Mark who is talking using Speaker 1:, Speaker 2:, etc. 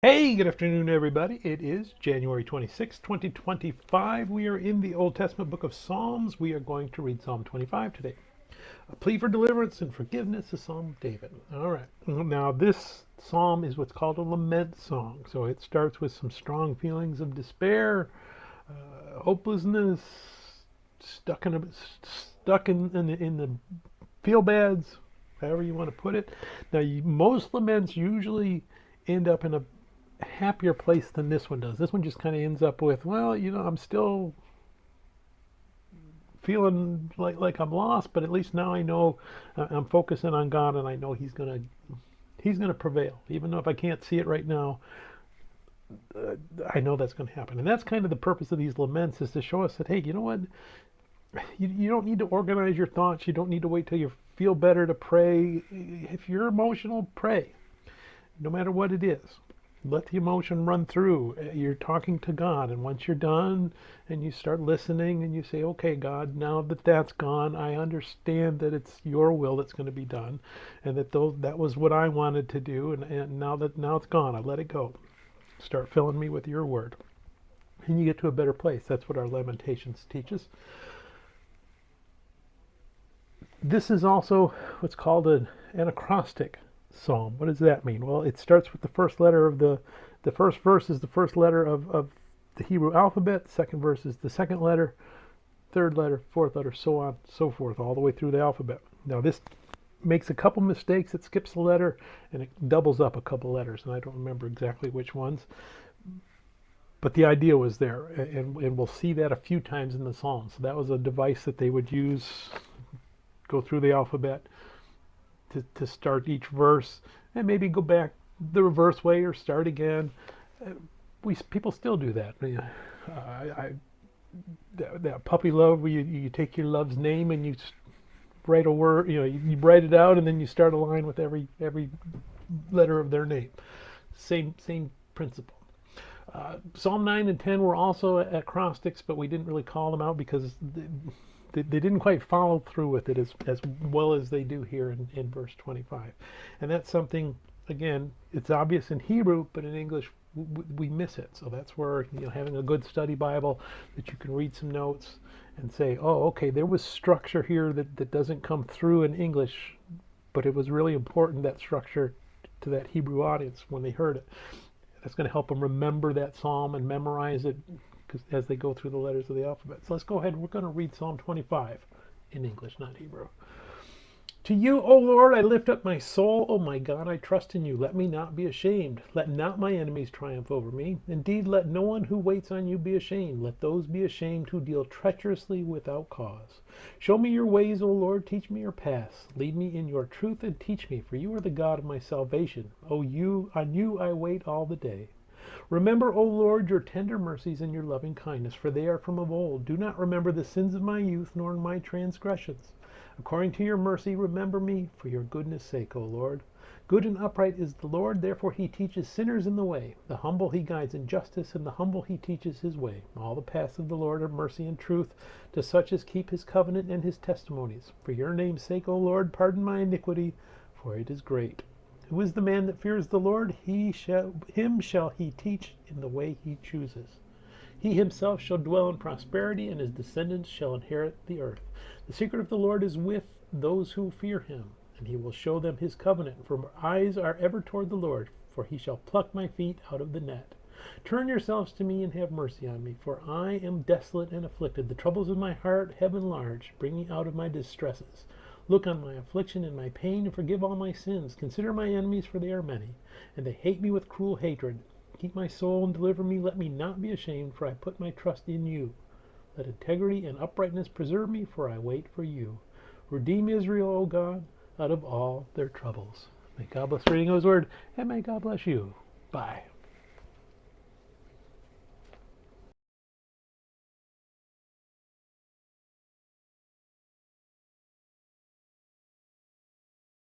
Speaker 1: Hey, good afternoon, everybody. It is January 26, 2025. We are in the Old Testament book of Psalms. We are going to read Psalm 25 today. A plea for deliverance and forgiveness, a psalm of David. All right. Now, this psalm is what's called a lament song. So it starts with some strong feelings of despair, hopelessness, stuck in the feel bads, however you want to put it. Now, most laments usually end up in a happier place than this one does. This one just kind of ends up with, well, I'm still feeling like I'm lost, but at least now I know I'm focusing on God, and I know He's gonna prevail, even though if I can't see it right now. I know that's going to happen, and that's kind of the purpose of these laments, is to show us that, hey, you know what? You don't need to organize your thoughts. You don't need to wait till you feel better to pray. If you're emotional, pray, no matter what it is. Let the emotion run through. You're talking to God, and once you're done and you start listening and you say, okay, God, now that that's gone, I understand that it's your will that's going to be done, and that was what I wanted to do, and now it's gone, I let it go. Start filling me with your word, and you get to a better place. That's what our Lamentations teaches. This is also what's called an acrostic psalm. What does that mean? Well, it starts with the first letter of the first verse is the first letter of the Hebrew alphabet. Second verse is the second letter, third letter, fourth letter, so on, so forth, all the way through the alphabet. Now, this makes a couple mistakes. It skips a letter and it doubles up a couple letters, and I don't remember exactly which ones. But the idea was there, and we'll see that a few times in the psalm. So that was a device that they would use, go through the alphabet to start each verse, and maybe go back the reverse way or start again. People still do that. That puppy love, where you take your love's name and you write a word, you write it out, and then you start a line with every letter of their name. Same principle. Psalm 9 and 10 were also acrostics, but we didn't really call them out because they didn't quite follow through with it as well as they do here in verse 25. And that's something, again, it's obvious in Hebrew, but in English we miss it. So that's where, having a good study Bible that you can read some notes and say, oh, okay, there was structure here that doesn't come through in English, but it was really important, that structure, to that Hebrew audience when they heard it. That's going to help them remember that psalm and memorize it as they go through the letters of the alphabet. So let's go ahead. We're going to read Psalm 25 in English, not Hebrew. To you, O Lord, I lift up my soul. O my God, I trust in you. Let me not be ashamed. Let not my enemies triumph over me. Indeed, let no one who waits on you be ashamed. Let those be ashamed who deal treacherously without cause. Show me your ways, O Lord. Teach me your paths. Lead me in your truth and teach me, for you are the God of my salvation. On you I wait all the day. Remember, O Lord, your tender mercies and your loving kindness, for they are from of old. Do not remember the sins of my youth, nor my transgressions. According to your mercy, remember me, for your goodness' sake, O Lord. Good and upright is the Lord, therefore he teaches sinners in the way. The humble he guides in justice, and the humble he teaches his way. All the paths of the Lord are mercy and truth, to such as keep his covenant and his testimonies. For your name's sake, O Lord, pardon my iniquity, for it is great. Who is the man that fears the Lord? Him shall he teach in the way he chooses. He himself shall dwell in prosperity, and his descendants shall inherit the earth. The secret of the Lord is with those who fear him, and he will show them his covenant. For my eyes are ever toward the Lord, for he shall pluck my feet out of the net. Turn yourselves to me and have mercy on me, for I am desolate and afflicted. The troubles of my heart have enlarged. Bring me out of my distresses. Look on my affliction and my pain, and forgive all my sins. Consider my enemies, for they are many, and they hate me with cruel hatred. Keep my soul and deliver me. Let me not be ashamed, for I put my trust in you. Let integrity and uprightness preserve me, for I wait for you. Redeem Israel, O God, out of all their troubles. May God bless the reading of his word, and may God bless you. Bye.